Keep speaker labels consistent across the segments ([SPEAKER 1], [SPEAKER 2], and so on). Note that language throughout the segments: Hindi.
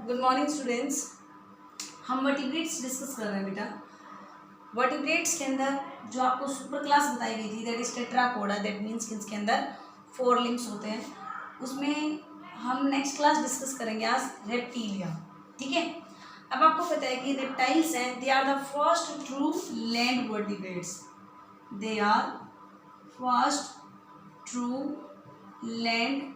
[SPEAKER 1] Good morning students. हम वर्टिब्रेट्स डिस्कस कर रहे हैं बेटा। वर्टिब्रेट्स के अंदर जो आपको सुपर क्लास बताई गई थी that is Tetrapoda, that means कि इसके अंदर 4 लिम्स होते हैं। उसमें हम नेक्स्ट क्लास डिस्कस करेंगे आज रेप्टीलिया। ठीक है, अब आपको पता है कि रेप्टाइल्स हैं, they are the first true land vertebrates. They are first true land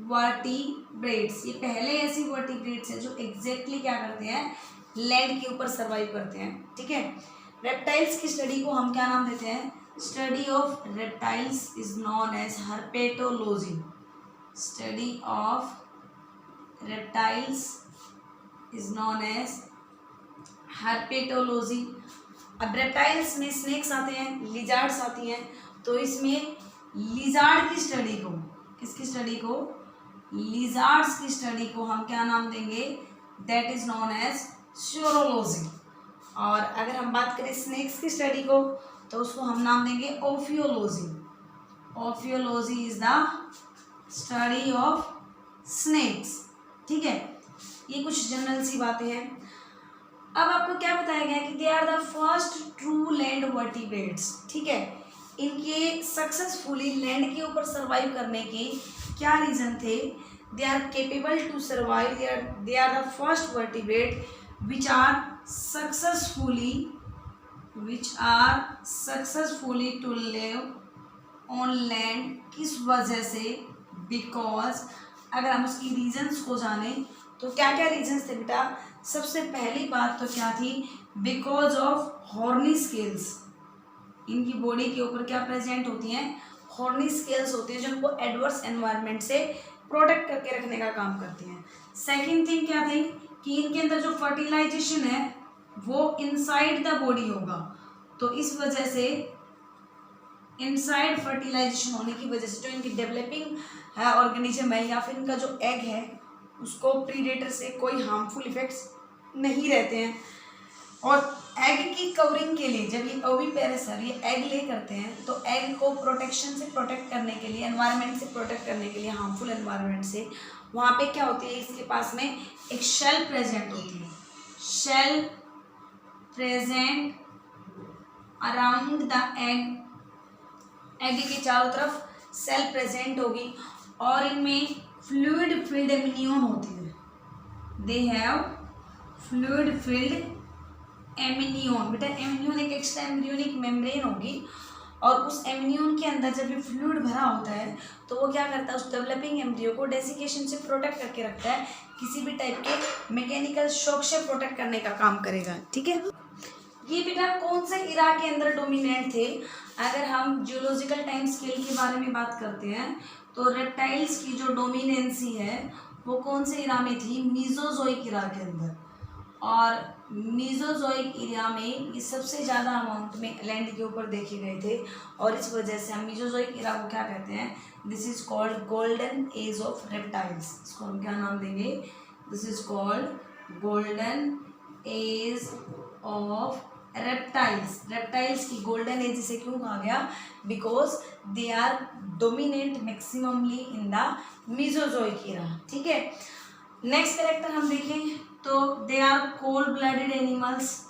[SPEAKER 1] vertebrates. ये पहले ऐसी वर्टिब्रेट्स हैं जो एग्जैक्टली क्या करते हैं, लैंड के ऊपर सर्वाइव करते हैं। ठीक है, रेप्टाइल्स की स्टडी को हम क्या नाम देते हैं? Study of reptiles is non as herpetology. Study of reptiles is non as herpetology. अब रेप्टाइल्स में स्नेक्स आते हैं, लिजार्ड्स आती हैं, तो इसमें लिजार्ड की स्टडी को, किसकी स्टडी को? लिजार्ड्स की स्टडी को हम क्या नाम देंगे? दैट इज नॉन एज श्योरोलॉजी। और अगर हम बात करें स्नेक्स की स्टडी को तो उसको हम नाम देंगे ओफियोलॉजी। ओफियोलॉजी is the study of snakes. ठीक है, ये कुछ जनरल सी बातें हैं। अब आपको क्या बताया गया कि they are the first true land vertebrates. ठीक है, इनके सक्सेसफुली लैंड के ऊपर सर्वाइव करने के क्या रीजन थे? They are capable to survive, they are the first vertebrate which are successfully to live on land. किस वजह से? बिकॉज अगर हम उसकी रीजन्स को जाने तो क्या क्या रीजन्स थे बेटा? सबसे पहली बात तो क्या थी? Because of horny scales. इनकी बॉडी के ऊपर क्या प्रेजेंट होती हैं? हॉर्नी स्केल्स होती हैं जो उनको एडवर्स एनवायरनमेंट से प्रोटेक्ट करके रखने का काम करती हैं। सेकंड थिंग क्या थी कि इनके अंदर जो फर्टिलाइजेशन है वो इनसाइड द बॉडी होगा, तो इस वजह से इनसाइड फर्टिलाइजेशन होने की वजह से जो इनकी डेवलपिंग है ऑर्गेनिज्म है या फिर इनका जो एग है उसको प्रीडेटर से कोई हार्मफुल इफेक्ट्स नहीं रहते हैं। और एग की कवरिंग के लिए जब ये ओविपेरस है, ये एग ले करते हैं, तो एग को प्रोटेक्शन से प्रोटेक्ट करने के लिए, एनवायरनमेंट से प्रोटेक्ट करने के लिए, हार्मफुल एनवायरनमेंट से, वहाँ पे क्या होती है? इसके पास में एक शेल प्रेजेंट होती है। Shell present around the egg. Egg के चारों तरफ सेल प्रेजेंट होगी और इनमें फ्लूइड फिल्ड एमिनियन होती है। They have fluid filled amnion. बेटा एमिनियन एक एक्स्ट्रा एम्ब्रियोनिक मेम्ब्रेन होगी और उस एमिनियन के अंदर जब ये फ्लूइड भरा होता है तो वो क्या करता है? उस डेवलपिंग एम्ब्रियो को डेसिकेशन से प्रोटेक्ट करके रखता है, किसी भी टाइप के मैकेनिकल शॉक से प्रोटेक्ट करने का काम करेगा। ठीक है, ये बेटा कौन से इरा के अंदर डोमिनेंट थे? अगर हम जियोलॉजिकल टाइम स्केल के बारे में बात करते हैं तो रेप्टाइल्स की जो डोमिनेंसी है वो कौन से इरा में थी? मीजोजोइक इरा के अंदर। और मीजोजोइक एरिया में ये सबसे ज़्यादा अमाउंट में लैंड के ऊपर देखे गए थे और इस वजह से हम मीजोजोइक एरा को क्या कहते हैं? This is called golden age of reptiles. इसको हम क्या नाम देंगे? This is called golden age of reptiles. Reptiles की गोल्डन एज इसे क्यों कहा गया? Because they are dominant maximally in the Mesozoic era. ठीक है, नेक्स्ट कैरेक्टर हम देखें तो they are cold blooded animals.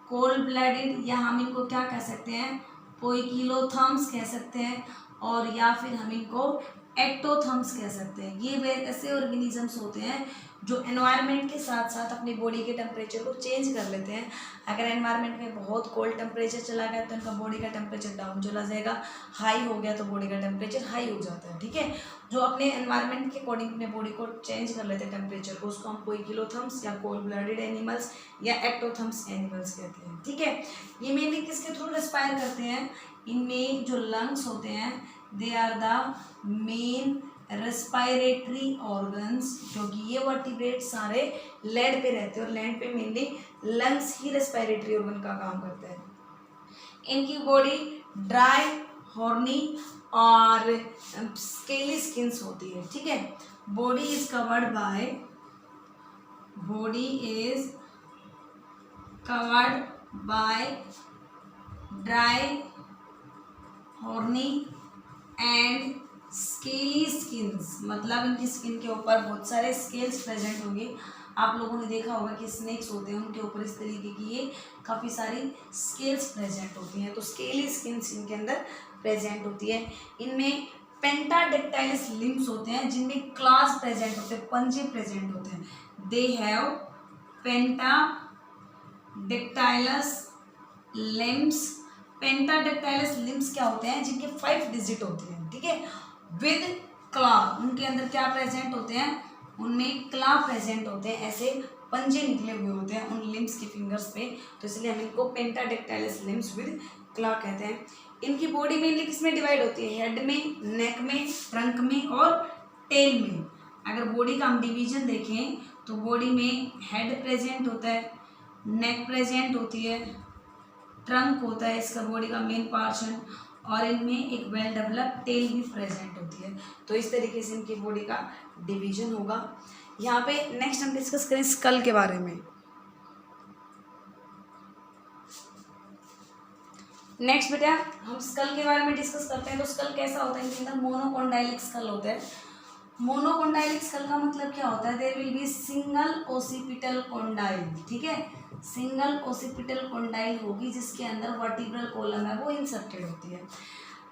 [SPEAKER 1] Cold blooded या हम इनको क्या कह सकते हैं? पोइकिलोथर्म्स कह सकते हैं और या फिर हम इनको एक्टोथर्म्स कह सकते हैं। ये वे ऐसे ऑर्गेनिजम्स होते हैं जो एनवायरनमेंट के साथ साथ अपनी बॉडी के टेम्परेचर को चेंज कर लेते हैं। अगर एनवायरनमेंट में बहुत कोल्ड टेम्परेचर चला गया तो इनका बॉडी का टेम्परेचर डाउन चला जाएगा, हाई हो गया तो बॉडी का टेम्परेचर हाई हो जाता है। ठीक है, जो अपने एनवायरनमेंट के अकॉर्डिंग अपने बॉडी को चेंज कर लेते हैं टेम्परेचर को, उसको हम पोइकिलोथर्म्स या कोल्ड ब्लडेड एनिमल्स या एक्टोथर्म्स एनिमल्स कहते हैं। ठीक है, ये मेनली किसके थ्रू रेस्पायर करते हैं? इनमें जो लंग्स होते हैं they are the main respiratory organs, क्योंकि ये वर्टिब्रेट सारे लैंड पे रहते हैं और लैंड पे मेनली लंग्स ही रेस्पायरेटरी ऑर्गन का काम करते हैं। इनकी बॉडी ड्राई, हॉर्नी और स्केली स्किन्स होती है। ठीक है, body is covered by dry, horny and scaly skins. मतलब इनकी स्किन के ऊपर बहुत सारे स्केल्स प्रेजेंट होंगे आप लोगों ने देखा होगा कि स्नेक्स होते हैं उनके ऊपर इस तरीके की ये काफ़ी सारी स्केल्स प्रेजेंट होती हैं, तो स्केली स्किन्स इनके अंदर प्रेजेंट होती है। इनमें पेंटाडेक्टाइलस लिम्स होते हैं जिनमें क्लास प्रेजेंट होते हैं, पंजे प्रेजेंट होते हैं। They have pentadactylous limbs. Pentadactylous limbs क्या होते हैं, जिनके 5 डिजिट होते हैं, ठीक है, विद क्ला। उनके अंदर क्या प्रेजेंट होते हैं, उनमें क्ला प्रेजेंट होते हैं, ऐसे पंजे निकले हुए होते हैं उन लिम्स के फिंगर्स पे, तो इसलिए हम इनको पेंटाडेक्टाइलस लिम्स विद क्ला कहते हैं। इनकी बॉडी मेनली किसमें डिवाइड होती है, हेड में, नेक में, ट्रंक में और टेल में। अगर बॉडी का हम डिवीजन देखें तो बॉडी में हेड प्रेजेंट होता है, नेक प्रेजेंट होती है, ट्रंक होता है इसका बॉडी का मेन पोर्शन, और इनमें एक वेल डेवलप्ड टेल भी प्रेजेंट होती है। तो इस तरीके से इनकी बॉडी का डिवीजन होगा। यहाँ पे नेक्स्ट हम डिस्कस करें स्कल के बारे में। नेक्स्ट बेटा हम स्कल के बारे में डिस्कस करते हैं। तो स्कल कैसा होता है, इनके अंदर मोनोकोंडाइलिक स्कल होता है। मोनोकोंडाइलिक स्कल का मतलब क्या होता है, there will be single occipital condyle, ठीक है, सिंगल ओसिपिटल कोंडाइल होगी जिसके अंदर वर्टिब्रल कॉलम है वो इंसर्टेड होती है।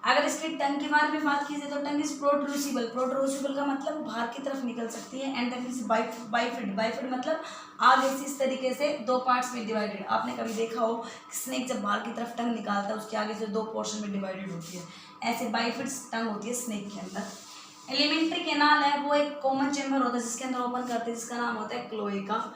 [SPEAKER 1] अगर इसकी टंग के बारे में बात की जाए तो टंग इज प्रोट्रूसिबल। प्रोट्रूसिबल का मतलब बाहर की तरफ निकल सकती है। And tongue is bifid. Bifid मतलब आगे से इस तरीके से 2 पार्ट्स में डिवाइडेड। आपने कभी देखा हो स्नेक जब बाहर की तरफ टंग निकालता है उसके आगे से 2 पोर्शन में डिवाइडेड होती है, ऐसे बाइफिड टंग होती है स्नेक के अंदर। एलिमेंट्री कैनाल है वो एक कॉमन चैम्बर होता है जिसके अंदर ओपन करते हैं, जिसका नाम होता है क्लोएका,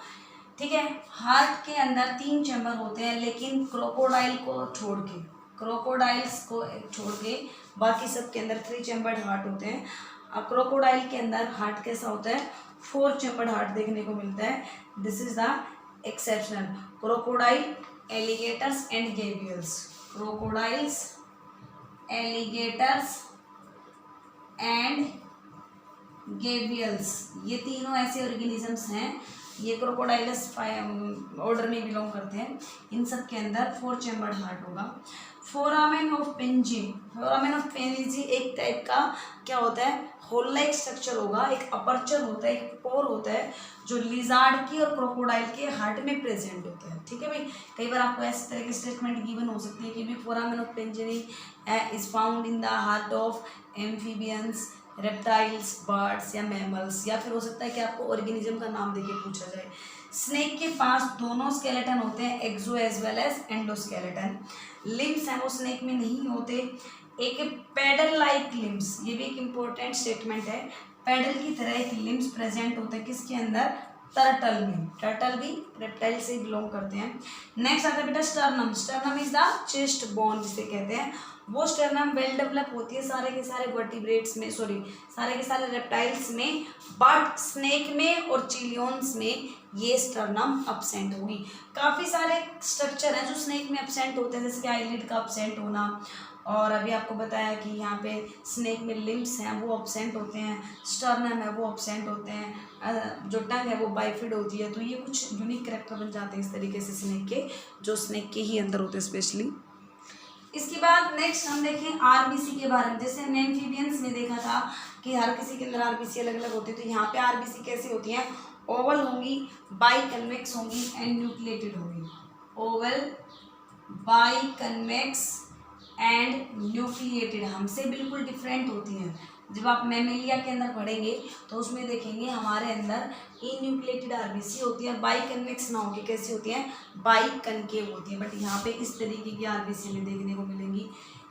[SPEAKER 1] ठीक है। हार्ट के अंदर 3 चैम्बर होते हैं, लेकिन क्रोकोडाइल को छोड़ के, क्रोकोडाइल्स को छोड़ के बाकी सब के अंदर 3 चैम्बर्ड हार्ट होते हैं। अब क्रोकोडाइल के अंदर हार्ट कैसा होता है, 4 चैम्बर्ड हार्ट देखने को मिलता है। This is the exceptional. Crocodile, alligators and gavials. Crocodiles, alligators and gavials, ये तीनों ऐसे ऑर्गेनिजम्स हैं, ये क्रोकोडाइलस ऑर्डर में बिलोंग करते हैं। इन सब के अंदर 4 चैम्बर्ड हार्ट होगा। Foramen of pansy. Foramen of pansy एक टाइप का क्या होता है, होल लाइक स्ट्रक्चर होगा, एक अपर्चर होता है, एक पोर होता है जो लिजार्ड की और क्रोकोडाइल के हार्ट में प्रेजेंट होता है, ठीक है भाई। कई बार आपको इस तरह की स्टेटमेंट गिवन हो सकती है कि भी foramen of pansy is found in the heart of amphibians, reptiles, birds या मैमल्स, या फिर हो सकता है कि आपको ऑर्गेनिज्म का नाम देके पूछा जाए। स्नेक के पास दोनों स्केलेटन होते हैं, exo as well as endoskeleton. Limbs हैं वो स्नेक में नहीं होते। एक पैडल लाइक लिम्स, ये भी एक इम्पोर्टेंट स्टेटमेंट है। पैडल की तरह एक लिम्स प्रेजेंट होता है किसके अंदर, टर्टल में। टर्टल भी रेप्टाइल से बिलोंग करते हैं। नेक्स्ट आता है बेटा sternum. Sternum is the chest bone जिसे कहते हैं। वो स्टर्नम वेल डेवलप होती है सारे के सारे वर्टिब्रेट्स में, सॉरी सारे के सारे रेप्टाइल्स में, बट स्नेक में और चिलियंस में ये स्टर्नम अपसेंट होगी। काफ़ी सारे स्ट्रक्चर हैं जो स्नेक में अपसेंट होते हैं, जैसे कि आईलिड का अपसेंट होना, और अभी आपको बताया कि यहाँ पे स्नेक में लिम्स हैं वो अपसेंट होते हैं, स्टर्नम है वो अपसेंट होते हैं, जो टंग है वो बाइफिड होती है। तो ये कुछ यूनिक कैरेक्टर बन जाते हैं इस तरीके से स्नेक के, जो स्नेक के ही अंदर होते हैं स्पेशली। इसके बाद नेक्स्ट हम देखें आरबीसी के बारे में। जैसे हमने एम्फीबियंस में देखा था कि हर किसी के अंदर आरबीसी अलग अलग होती है, तो यहाँ पे आरबीसी कैसी होती हैं, ओवल होंगी, बाई कन्वेक्स होंगी एंड न्यूक्लिएटेड होंगी। Oval, by convex and nucleated हमसे बिल्कुल डिफरेंट होती हैं। जब आप मैमेलिया के अंदर पढ़ेंगे तो उसमें देखेंगे हमारे अंदर इन्यूक्लिएटेड आरबीसी होती है, बाई कन्वेक्स ना होगी, कैसी होती है, बाई कनकेव होती है, बट यहाँ पे इस तरीके की आरबीसी में देखने को मिलेंगी।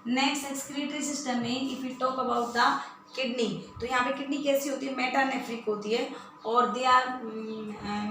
[SPEAKER 1] नेक्स्ट एक्सक्रीटरी सिस्टम में if you talk about the kidney, तो यहाँ पे किडनी कैसी होती है, मेटानेफ्रिक होती है, और they are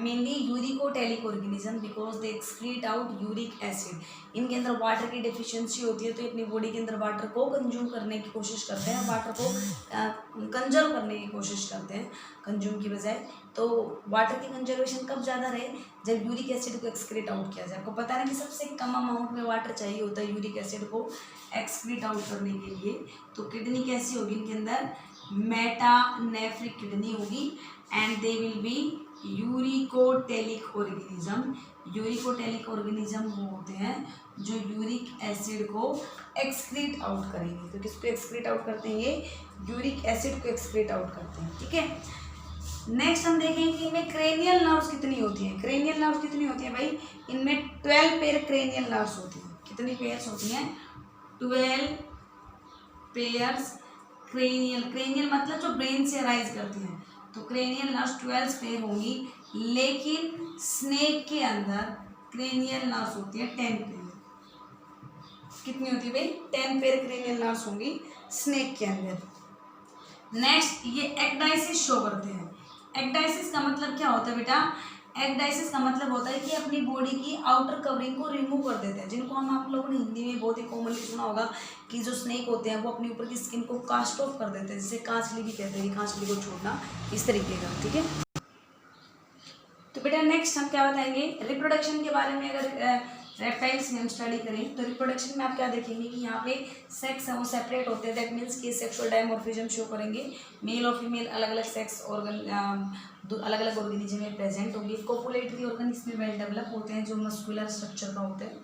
[SPEAKER 1] mainly uricotelic organism because they excrete out uric acid. इनके अंदर वाटर की डेफिशिएंसी होती है, तो ये अपनी बॉडी के अंदर वाटर को कंज्यूम करने की कोशिश करते हैं, वाटर को कंजर्व करने की कोशिश करते हैं कंज्यूम की बजाय। तो वाटर की कंजर्वेशन कब ज़्यादा रहे, जब यूरिक एसिड को एक्सक्रीट आउट किया जाए। आपको पता है ना कि सबसे कम अमाउंट में वाटर चाहिए होता है यूरिक एसिड को एक्सक्रीट आउट करने के लिए। तो किडनी कैसी होगी, इनके अंदर मेटानेफ्रिक किडनी होगी and they will be uricotelic organism. Uricotelic organism वो होते हैं जो यूरिक एसिड को एक्सक्रीट आउट करेंगे। तो किसको एक्सक्रीट आउट करते हैं, ये यूरिक एसिड को एक्सक्रीट आउट करते हैं, ठीक है। नेक्स्ट हम देखेंगे कि इनमें क्रेनियल नर्व्स कितनी होती है। क्रेनियल नर्व्स कितनी होती है भाई, इनमें 12 पेयर क्रेनियल नर्व्स होती है। कितनी पेयर्स होती हैं, 12 पेयर्स क्रेनियल। क्रेनियल मतलब जो ब्रेन से अराइज करती हैं, तो क्रेनियल नर्व्स 12 पेयर होंगी, लेकिन स्नेक के अंदर क्रेनियल नर्व्स होती है 10 पेयर। कितनी होती है भाई, 10 पेयर क्रेनियल नर्व्स होंगी स्नेक के अंदर। नेक्स्ट ये एक्डाइसिस शो करते हैं। एक्डाइसिस का मतलब क्या होता है बेटा, एक्डाइसिस का मतलब होता है कि अपनी बॉडी की आउटर कवरिंग को रिमूव कर देते हैं, जिनको हम आप लोगों ने हिंदी में बहुत ही कॉमनली सुना होगा कि जो स्नेक होते हैं वो अपनी ऊपर की स्किन को कास्ट ऑफ कर देते हैं, जिसे कांचली भी कहते हैं, कांचली को छोड़ना, इस तरीके का। ठीक है, तो बेटा नेक्स्ट हम क्या बताएंगे, रिप्रोडक्शन के बारे में। अगर रेप्टाइल्स में हम स्टडी करें तो रिप्रोडक्शन में आप क्या देखेंगे कि यहाँ पे सेक्स है वो सेपरेट होते हैं। दैट मीन्स कि सेक्सुअल डायमॉर्फिज्म शो करेंगे, मेल और फीमेल अलग अलग सेक्स ऑर्गन अलग अलग ऑर्गेनिज्म में प्रेजेंट होंगे। कोपुलेटरी ऑर्गन इसमें वेल डेवलप होते हैं, जो मस्कुलर स्ट्रक्चर का होते हैं।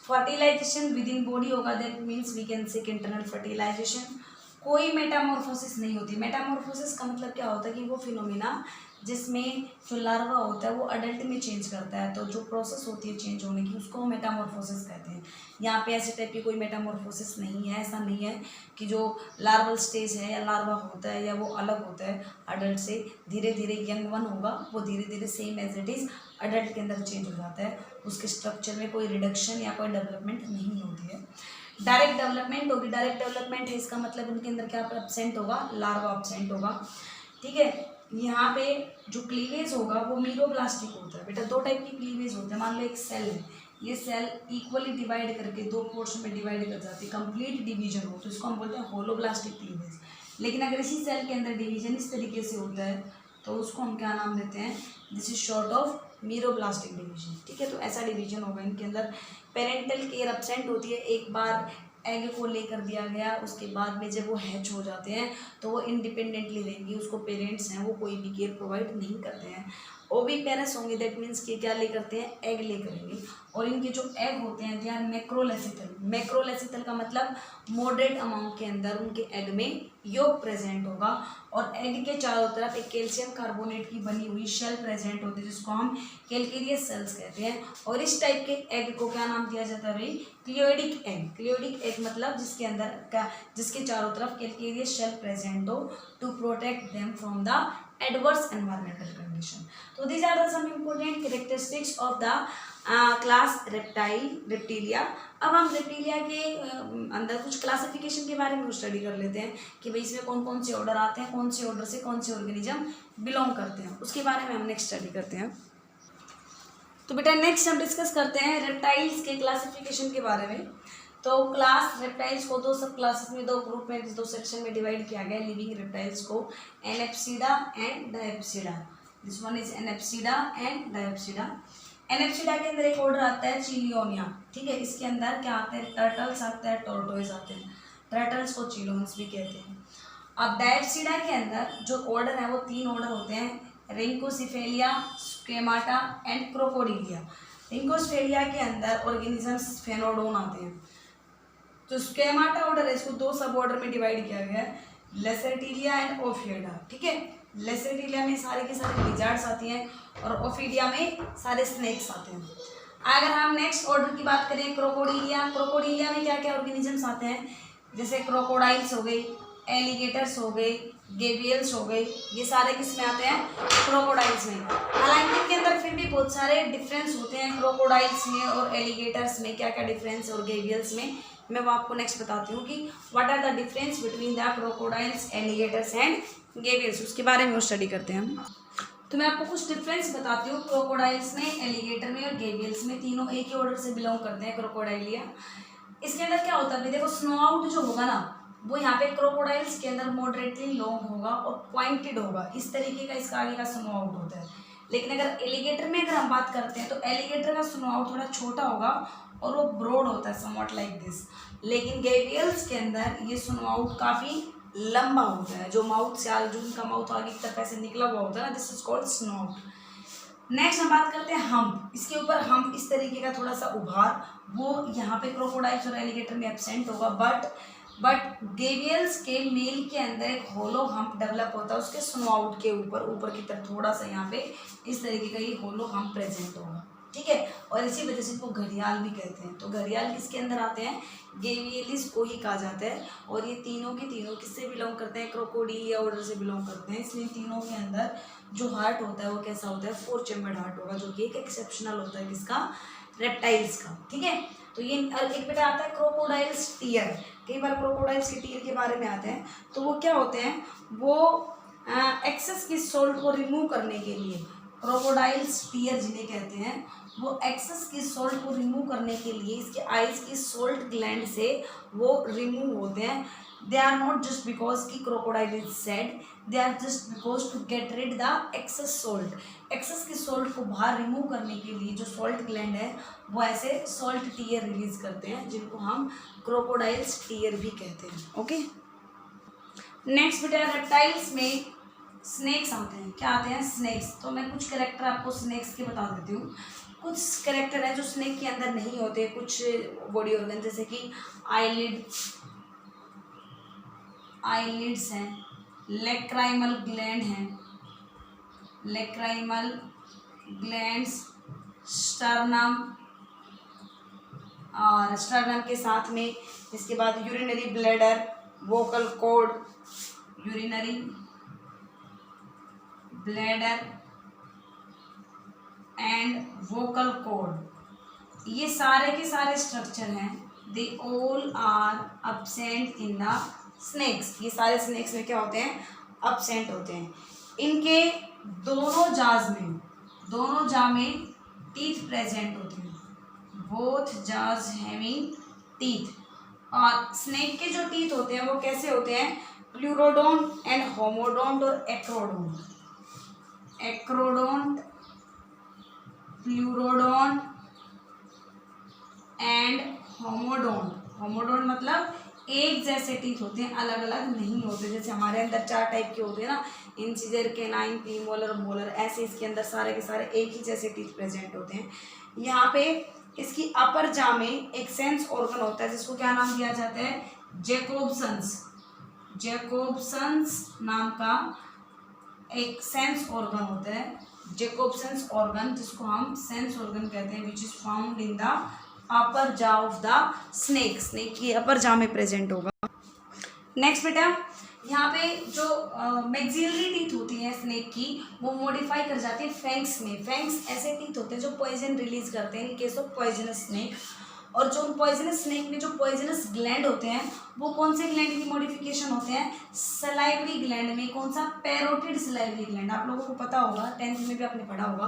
[SPEAKER 1] फर्टिलाइजेशन विद इन बॉडी होगा, that means we can say internal fertilization. कोई मेटामॉर्फोसिस नहीं होती। मेटामॉर्फोसिस का मतलब क्या होता है कि वो फिनोमिना जिसमें जो लार्वा होता है वो अडल्ट में चेंज करता है, तो जो प्रोसेस होती है चेंज होने की उसको मेटामॉर्फोसिस कहते हैं। यहाँ पे ऐसे टाइप की कोई मेटामॉर्फोसिस नहीं है। ऐसा नहीं है कि जो लार्वल स्टेज है या लार्वा होता है या वो अलग होता है अडल्ट से, धीरे धीरे यंग वन होगा वो धीरे धीरे same as it is adult के अंदर चेंज हो जाता है। उसके स्ट्रक्चर में कोई रिडक्शन या कोई डेवलपमेंट नहीं होती है। डायरेक्ट डेवलपमेंट होगी। डायरेक्ट डेवलपमेंट है, इसका मतलब उनके अंदर क्या एब्सेंट होगा, लार्वा एब्सेंट होगा। ठीक है, यहाँ पे जो क्लीवेज होगा वो मीरोब्लास्टिक होता है। बेटा दो टाइप की क्लीवेज होते हैं। मान लो एक सेल है, ये सेल इक्वली डिवाइड करके दो पोर्शन में डिवाइड कर जाती है, कंप्लीट डिवीजन हो तो इसको हम बोलते हैं होलोब्लास्टिक क्लीवेज। लेकिन अगर इसी सेल के अंदर डिवीजन इस तरीके से होता है तो उसको हम क्या नाम देते हैं, this is short of meroblastic division. ठीक है, तो ऐसा डिवीजन होगा। इनके अंदर पेरेंटल केयर एब्सेंट होती है। एक बार एग को लेकर दिया गया, उसके बाद में जब वो हैच हो जाते हैं तो वो इंडिपेंडेंटली रहेंगी, उसको पेरेंट्स हैं वो कोई भी केयर प्रोवाइड नहीं करते हैं। ओवी पेरेंट्स होंगे, दैट मीन्स कि क्या ले करते हैं, एग ले करेंगे। और इनके जो एग होते हैं दे आर मैक्रोलेसिथल। मैक्रोलेसिथल का मतलब मॉडरेट अमाउंट के अंदर उनके एग में योग प्रेजेंट होगा, और एग के चारों तरफ एक कैल्शियम कार्बोनेट की बनी हुई शेल प्रेजेंट होती है, जिसको हम कैल्केरियस सेल्स कहते हैं। और इस टाइप के एग को क्या नाम दिया जाता है भाई, क्लियोइडिक एग। क्लियोइडिक एग मतलब जिसके अंदर का जिसके चारों तरफ कैल्केरियस शेल प्रेजेंट हो, to protect them from the adverse environmental condition. तो these are the some important characteristics of the class Reptilia. अब हम रेप्टिलिया के अंदर कुछ क्लासिफिकेशन के बारे में स्टडी कर लेते हैं कि भाई इसमें कौन कौन से ऑर्डर आते हैं, कौन से ऑर्डर से कौन से ऑर्गेनिज्म बिलोंग करते हैं, उसके बारे में हम नेक्स्ट स्टडी करते हैं। तो बेटा नेक्स्ट हम डिस्कस करते हैं रेप्टाइल्स के क्लासिफिकेशन के बारे में। तो क्लास रेप्टाइल्स को दो सब क्लासेस में, दो ग्रुप में, दो सेक्शन में डिवाइड किया गया लिविंग रेप्टाइल्स को, Anapsida and Diapsida. This one is Anapsida and Diapsida. Anapsida के अंदर एक ऑर्डर आता है चिलियोनिया। ठीक है, इसके अंदर क्या आते हैं, टर्टल्स आते हैं, टोर्टोइज आते हैं। टर्टल्स को चिलोन्स भी कहते हैं। अब डायप्सिडा के अंदर जो ऑर्डर है वो तीन ऑर्डर होते हैं, रिंकोसिफेलिया, स्केमाटा एंड क्रोकोडिलिया। रिंकोसिफेलिया के अंदर ऑर्गेनिजम्स फेनोडोन आते हैं। तो स्केमाटा ऑर्डर है, इसको दो सब ऑर्डर में डिवाइड किया गया है, लेसेटिलिया एंड ओफियडा। ठीक है, लेसेटिलिया में सारे के सारे लिजार्ड्स आती हैं और ओफिडिया में सारे स्नेक्स आते हैं। अगर हम नेक्स्ट ऑर्डर की बात करें क्रोकोडिलिया, क्रोकोडिलिया में क्या क्या ऑर्गेनिजम्स आते हैं, जैसे क्रोकोडाइल्स हो गई, एलिगेटर्स हो गए, गेवियल्स हो गए, ये सारे किस में आते हैं, क्रोकोडाइल्स में। हालांकि इनके अंदर फिर भी बहुत सारे डिफरेंस होते हैं क्रोकोडाइल्स में और एलिगेटर्स में, क्या क्या डिफरेंस है और गेवियल्स में, मैं वो आपको नेक्स्ट बताती हूँ कि what are the difference between the crocodiles, alligators and gavials, उसके बारे में स्टडी करते हैं हम। तो मैं आपको कुछ डिफरेंस बताती हूँ क्रोकोडाइल्स में, एलिगेटर में और गेवियल्स में। तीनों एक ही ऑर्डर से बिलोंग करते हैं, क्रोकोडाइलिया। इसके अंदर क्या होता है, देखो स्नो आउट जो होगा ना वो यहाँ पे क्रोकोडाइल्स के अंदर मॉडरेटली लॉन्ग होगा और पॉइंटेड होगा, इस तरीके का इसका आगे का स्नो आउट होता है। लेकिन अगर एलिगेटर में अगर हम बात करते हैं तो एलिगेटर का स्नो आउट थोड़ा छोटा होगा और वो ब्रॉड होता है, समवॉट लाइक दिस। लेकिन गेवियल्स के अंदर ये स्नो आउट काफ़ी लंबा होता है, जो माउथ से जो उनका माउथ आगे की तरफ ऐसे निकला हुआ होता है ना, this is called snow out. Next हम बात करते हैं हम्प। इसके ऊपर हम्प इस तरीके का थोड़ा सा उभार, वो यहाँ पे क्रोकोडाइल्स और एलिगेटर में एब्सेंट होगा, बट बट गेवियल्स के मेल के अंदर एक होलो हम्प डेवलप होता है उसके स्नोआउट के ऊपर की तरफ थोड़ा सा यहाँ पे इस तरीके का ये होलो हम्प प्रेजेंट होगा, ठीक है। और इसी वजह से इनको घड़ियाल भी कहते हैं। तो घड़ियाल किसके अंदर आते हैं, गेवियलिस को ही कहा जाता है। और ये तीनों के तीनों किससे बिलोंग करते हैं, क्रोकोडिलिया ऑर्डर से बिलोंग करते हैं। इसलिए तीनों के अंदर जो हार्ट होता है वो कैसा होता है, 4 चैम्बर्ड हार्ट होगा, जो कि एक एक्सेप्शनल होता है किसका, रेप्टाइल्स का, ठीक है। तो ये एक बेटा आता है क्रोकोडाइल्स टीयर। कई बार क्रोकोडाइल्स के टीयर के बारे में आते हैं। तो वो क्या होते हैं, वो एक्सेस की सोल्ट को रिमूव करने के लिए, क्रोकोडाइल्स टीयर जिन्हें कहते हैं, वो एक्सेस की सोल्ट को रिमूव करने के लिए इसके आइज की सोल्ट ग्लैंड से वो रिमूव होते हैं। They are not just because की crocodile is sad, they are just because to get rid the excess salt. Excess की सोल्ट को बाहर रिमूव करने के लिए जो सोल्ट ग्लैंड है वो ऐसे सोल्ट टीयर रिलीज करते हैं, जिनको हम क्रोकोडाइल्स टीयर भी कहते हैं। ओके, नेक्स्ट बेटा रेप्टाइल्स में स्नेक्स आते हैं। क्या आते हैं, स्नेक्स। तो मैं कुछ कैरेक्टर आपको स्नेक्स के बता देती हूँ। कुछ कैरेक्टर हैं जो स्नेक के अंदर नहीं होते, कुछ बॉडी ऑर्गन, जैसे कि आईलिड्स हैं, लेक्राइमल ग्लैंड हैं, लेक्राइमल ग्लैंड्स, स्टर्नम, और स्टर्नम के साथ में इसके बाद urinary bladder, vocal cord, urinary bladder and vocal cord, ये सारे के सारे स्ट्रक्चर हैं, they all are absent in the snakes. ये सारे स्नेक्स में क्या होते हैं, अब्सेंट होते हैं। इनके दोनों जा में टीथ प्रेजेंट होते हैं, बोथ जाज हैविंग टीथ। और स्नेक के जो टीथ होते हैं वो कैसे होते हैं, प्लूरोडोंट एंड होमोडोंट और acrodont. Acrodont, pleurodont and homodont. Homodont मतलब एक जैसे टीथ होते हैं, अलग अलग नहीं होते। जैसे हमारे अंदर 4 टाइप के होते हैं ना, इंसिजर, केनाइन, प्रीमोलर, मोलर, ऐसे इसके अंदर सारे के सारे एक ही जैसे टीथ प्रेजेंट होते हैं। यहाँ पे इसकी अपर जा में एक सेंस ऑर्गन होता है जिसको क्या नाम दिया जाता है, जैकोब्सन्स। जैकोब्सन्स नाम का एक सेंस ऑर्गन होता है, जैकोब्सन्स ऑर्गन, जिसको हम सेंस ऑर्गन कहते हैं, which is found in the upper जा ऑफ द स्नेक। स्नेक की अपर जा में प्रेजेंट होगा। नेक्स्ट बेटा, यहाँ पे जो मैक्सिलरी टीथ होती है स्नेक की, वो मॉडिफाई कर जाती है फैंक्स में। फैंक्स ऐसे टीथ होते हैं जो पॉइजन रिलीज करते हैं in case of poisonous snake. और जो पॉइजनस स्नेक में जो पॉइजनस ग्लैंड होते हैं वो कौन से ग्लैंड की मॉडिफिकेशन होते हैं, सलाइवरी ग्लैंड में। कौन सा, पैरोटिड सलाइवरी ग्लैंड। आप लोगों को पता होगा, 10th में भी आपने पढ़ा होगा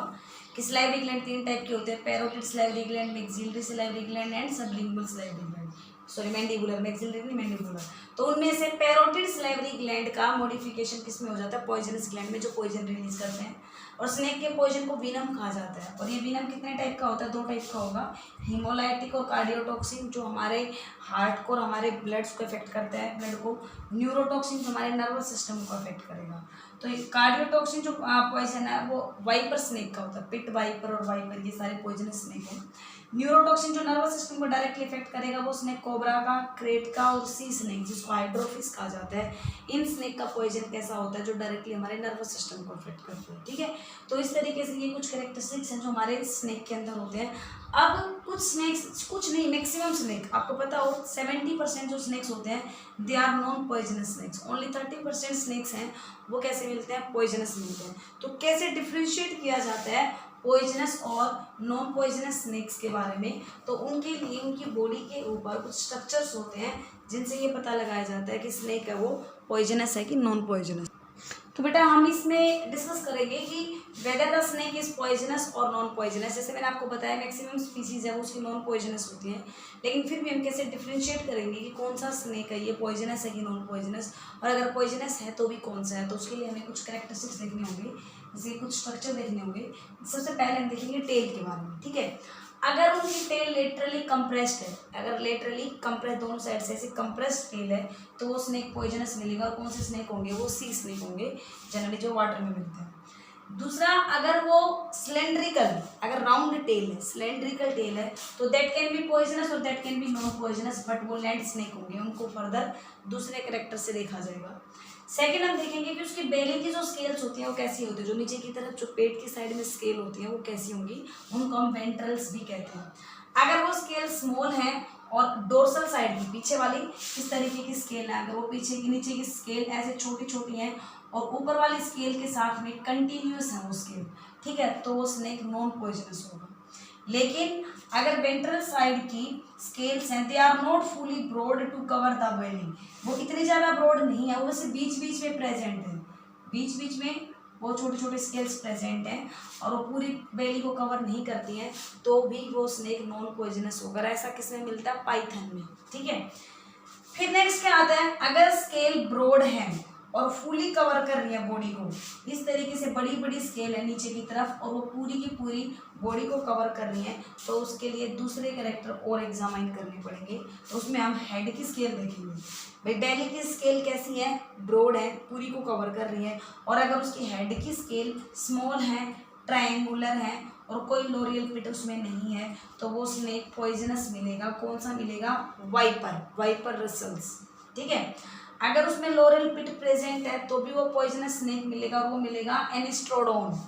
[SPEAKER 1] कि सलाइवरी ग्लैंड 3 टाइप के होते हैं, parotid salivary gland, maxillary salivary gland and sublingual salivary gland, sorry mandibular, maxillary नहीं मैंडिबुलर। तो उनमें से पैरोटिड सलाइवरी ग्लैंड का मॉडिफिकेशन किस में हो जाता है, पॉइजनस ग्लैंड में, जो पॉइजन रिलीज करते हैं। और स्नेक के पॉइजन को वीनम कहा जाता है। और ये वीनम कितने टाइप का होता है, 2 टाइप का होगा, हिमोलाइटिक और कार्डियोटॉक्सिन, जो हमारे हार्ट को और हमारे ब्लड्स को इफेक्ट करता है, ब्लड को। न्यूरोटॉक्सिन जो हमारे नर्वस सिस्टम को अफेक्ट करेगा। तो कार्डियोटॉक्सिन जो पॉइजन है वो वाइपर स्नेक का होता है, पिट वाइपर और वाइपर, ये सारे पॉइजनस स्नेक हैं। न्यूरोटॉक्सिन जो नर्वस सिस्टम को डायरेक्टली इफेक्ट करेगा वो स्नेक कोबरा का, क्रेट का और सी स्नेक, जिसको हाइड्रोफिस कहा जाता है। इन स्नेक का पॉइजन कैसा होता है, जो डायरेक्टली हमारे नर्वस सिस्टम को इफेक्ट करते हैं, ठीक है। तो इस तरीके से ये कुछ कैरेक्टरिस्टिक्स हैं जो हमारे स्नेक के अंदर होते हैं। अब कुछ स्नेक्स, कुछ नहीं, मैक्सिमम स्नेक, आपको पता हो 70% जो स्नेक्स होते हैं they are non poisonous snakes. Only 30% snakes हैं वो कैसे मिलते हैं, पॉइजनस मिलते हैं। तो कैसे डिफ्रेंशिएट किया जाता है पॉइजनस और नॉन पॉइजनस स्नेक्स के बारे में, तो उनके लिए उनकी बॉडी के ऊपर कुछ स्ट्रक्चर्स होते हैं जिनसे ये पता लगाया जाता है कि स्नेक है वो पॉइजनस है कि नॉन पॉइजनस। तो बेटा हम इसमें डिस्कस करेंगे कि whether the snake is poisonous और नॉन पॉइजनस। जैसे मैंने आपको बताया मैक्सिमम स्पीसीज है वो उसकी नॉन पॉइजनस होती हैं, लेकिन फिर भी हम कैसे डिफ्रेंशिएट करेंगे कि कौन सा स्नेक है, ये पॉइजनस है कि नॉन पॉइजनस, और अगर पॉइजनस है तो भी कौन सा है। तो उसके लिए हमें कुछ कैरेक्टरिस्टिक्स देखने होंगे, जैसे कुछ स्ट्रक्चर देखने होंगे। सबसे पहले हम देखेंगे टेल के बारे में, ठीक है। अगर उनकी टेल लेटरली कंप्रेस्ड है, अगर लेटरली कंप्रेस दोनों साइड से ऐसे कंप्रेस्ड टेल है तो वो स्नेक पॉइजनस मिलेगा। और कौन से स्नेक होंगे, वो सी स्नेक होंगे जनरली, जो वाटर में मिलते हैं। दूसरा, अगर वो सिलेंड्रिकल, अगर राउंड टेल है, सिलेंड्रिकल टेल है, तो दैट कैन बी पॉइजनस और that can be non poisonous, but वो लैंड स्नेक होंगे, उनको फर्दर दूसरे कैरेक्टर से देखा जाएगा। सेकेंड हम देखेंगे कि उसकी बेली की जो स्केल्स होती हैं वो कैसी होती है, जो नीचे की तरफ जो पेट की साइड में स्केल होती है वो कैसी होंगी, उनको हम वेंट्रल्स भी कहते हैं। अगर वो स्केल स्मॉल है और डोर्सल साइड की पीछे वाली इस तरीके की स्केल है, अगर वो पीछे की नीचे की स्केल ऐसे छोटी छोटी हैं और ऊपर वाली स्केल के साथ में कंटिन्यूस है वो स्केल, ठीक है, तो वो स्नेक नॉन पॉइजनस होगा। लेकिन अगर वेंट्रल साइड की स्केल्स हैं, they are not fully broad to cover the belly, वो इतनी ज़्यादा ब्रॉड नहीं है, वो वैसे बीच बीच में प्रेजेंट है, बीच बीच में वो छोटे छोटे स्केल्स प्रेजेंट हैं और वो पूरी बेली को कवर नहीं करती हैं, तो भी वो स्नेक नॉन पॉइजनस होगा। ऐसा किसमें मिलता है, पाइथन में, ठीक है। फिर नेक्स्ट क्या आता है, अगर स्केल ब्रॉड है और फुली कवर कर रही है बॉडी को, इस तरीके से बड़ी बड़ी स्केल है नीचे की तरफ और वो पूरी की पूरी बॉडी को कवर कर रही है, तो उसके लिए दूसरे कैरेक्टर और एग्जामाइन करने पड़ेंगे। तो उसमें हम हेड की स्केल देखेंगे, भाई बेली की स्केल कैसी है, ब्रॉड है, पूरी को कवर कर रही है, और अगर उसकी हेड की स्केल स्मॉल है, ट्रायंगुलर है और कोई लोरियल पिट उसमें नहीं है, तो वो स्नेक पॉइजनस मिलेगा। कौन सा मिलेगा, वाइपर, वाइपर रसल्स, ठीक है। अगर उसमें लोरल पिट प्रेजेंट है तो भी वो पॉइजनस स्नेक मिलेगा, वो मिलेगा एनिस्ट्रोडोन।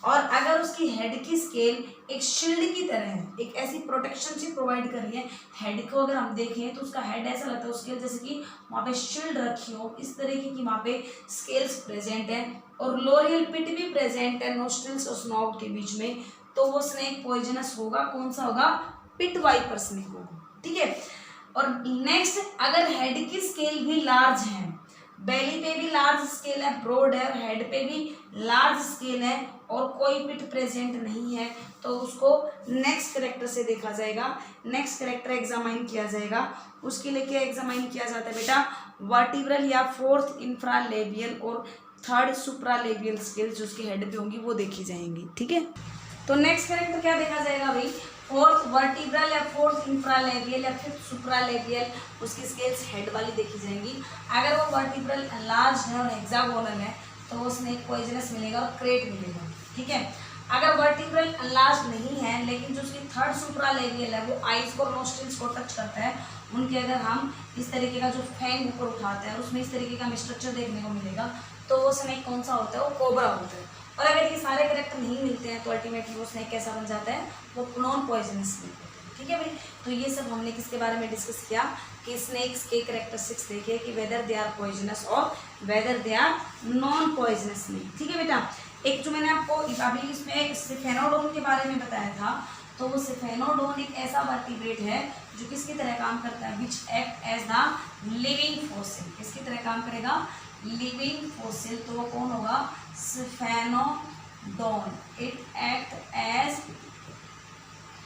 [SPEAKER 1] और अगर उसकी हेड की स्केल एक शील्ड की तरह है, एक ऐसी प्रोटेक्शन से प्रोवाइड कर रही है, हेड को अगर हम देखें तो उसका हेड ऐसा लगता है स्केल जैसे कि वहाँ पे शील्ड रखी हो, इस तरीके की वहाँ पे स्केल्स प्रेजेंट है और लोरियल पिट भी प्रेजेंट है नोस्ट्रिल्स और स्नॉट के बीच में, तो वो स्नेक पॉइजनस होगा। कौन सा होगा, पिट वाइपर स्नेक होगा, ठीक है। और नेक्स्ट, अगर हेड की स्केल भी लार्ज है, बेली पे भी लार्ज स्केल है, ब्रॉड है, और हेड पे भी लार्ज स्केल है और कोई पिट प्रेजेंट नहीं है, तो उसको नेक्स्ट कैरेक्टर से देखा जाएगा, नेक्स्ट कैरेक्टर एग्जामाइन किया जाएगा। उसके लिए क्या एग्जामाइन किया जाता है बेटा, वर्टिब्रल या फोर्थ इंफ्रालेबियल और थर्ड सुप्रालेबियल स्केल जो उसके हेड पे होंगी वो देखी जाएंगी, ठीक है। तो नेक्स्ट कैरेक्टर क्या देखा जाएगा भाई, फोर्थ वर्टिब्रल या फोर्थ इंफ्रालेबियल या फिफ्थ सुप्रालेबियल, उसकी स्केल्स हेड वाली देखी जाएंगी। अगर वो वर्टिब्रल लार्ज है और हेक्सागोनल है तो वो स्नेक पॉइजनस मिलेगा और क्रेट मिलेगा, ठीक है। अगर वर्टिब्रल लार्ज नहीं है लेकिन जो उसकी थर्ड सुप्रालेबियल है वो आइज को नोस्ट्रिल्स को टच करता है, उनके अगर हम इस तरीके का जो फैंग ऊपर उठाते हैं उसमें इस तरीके का स्ट्रक्चर देखने को मिलेगा, तो वो स्नेक कौन सा होता है, वो कोबरा होता है। और अगर ये सारे कैरेक्टर नहीं मिलते हैं तो अल्टीमेटली वो स्नेक कैसा बन जाता है, वो नॉन पॉइजनस स्नेक होता है, ठीक है भाई। तो ये सब हमने किसके बारे में डिस्कस किया कि स्नेक्स के कैरेक्टरिस्टिक्स देखे कि वेदर दे आर पॉइजनस और whether they are non poisonous snake, ठीक है बेटा। एक जो मैंने आपको अभी इसमें एक सिफेनोडोन के बारे में बताया था, तो वो सिफेनोडोन एक ऐसा वर्टिब्रेट है जो किसकी तरह काम करता है, which act as the living fossil, किसकी तरह काम करेगा, लिविंग फॉसिल, तो वो कौन होगा, Sphenodon, it act as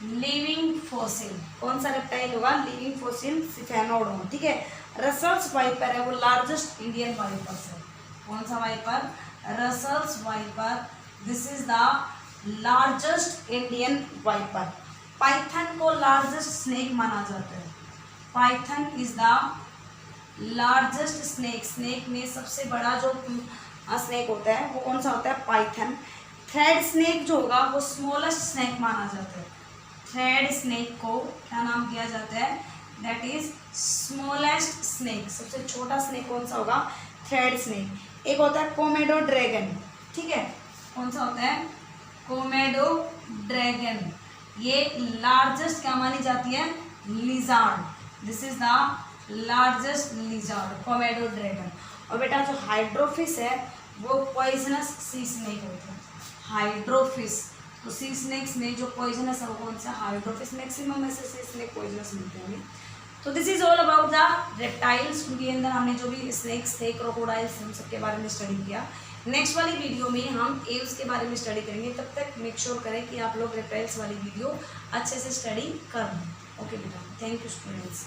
[SPEAKER 1] living fossil. कौन सा रेप्टाइल होगा, लिविंग फॉसिल सिफेनोडोन, ठीक है। रसल्स वाइपर है, वो लार्जेस्ट इंडियन वाइपर्स है। कौन सा viper, Russell's viper, this is the largest Indian viper. Python को लार्जेस्ट स्नेक माना जाता है, python is the largest snake, snake में सबसे बड़ा जो स्नेक होता है वो कौन सा होता है, पाइथन। थ्रेड स्नेक जो होगा वो स्मॉलेस्ट स्नेक माना जाता है, थ्रेड स्नेक को क्या नाम दिया जाता है, दैट इज स्मॉलेस्ट स्नेक, सबसे छोटा स्नेक कौन सा होगा, थ्रेड स्नेक। एक होता है कोमेडो ड्रैगन, ठीक है, कौन सा होता है, कोमेडो ड्रैगन, ये लार्जेस्ट क्या मानी जाती है, lizard, this is the largest lizard, Komodo dragon. और बेटा जो हाइड्रोफिस है वो पॉइजनस सी स्नेक होता है, हाइड्रोफिस, तो सी स्नेक्स में जो पॉइजनस है वो कौन सा, हाइड्रोफिस, मैक्सिमम में से सी स्नेक पॉइजनस मिलते हैं। तो this is all about the reptiles, उनके अंदर हमने जो भी स्नेक्स थे, क्रोकोडाइल्स, हम सबके बारे में स्टडी किया। नेक्स्ट वाली वीडियो में हम एव्स के बारे में स्टडी करेंगे, तब तक मेक श्योर करें कि आप लोग रेप्टाइल्स वाली वीडियो अच्छे से स्टडी कर लें। ओके बेटा, थैंक यू स्टूडेंट्स।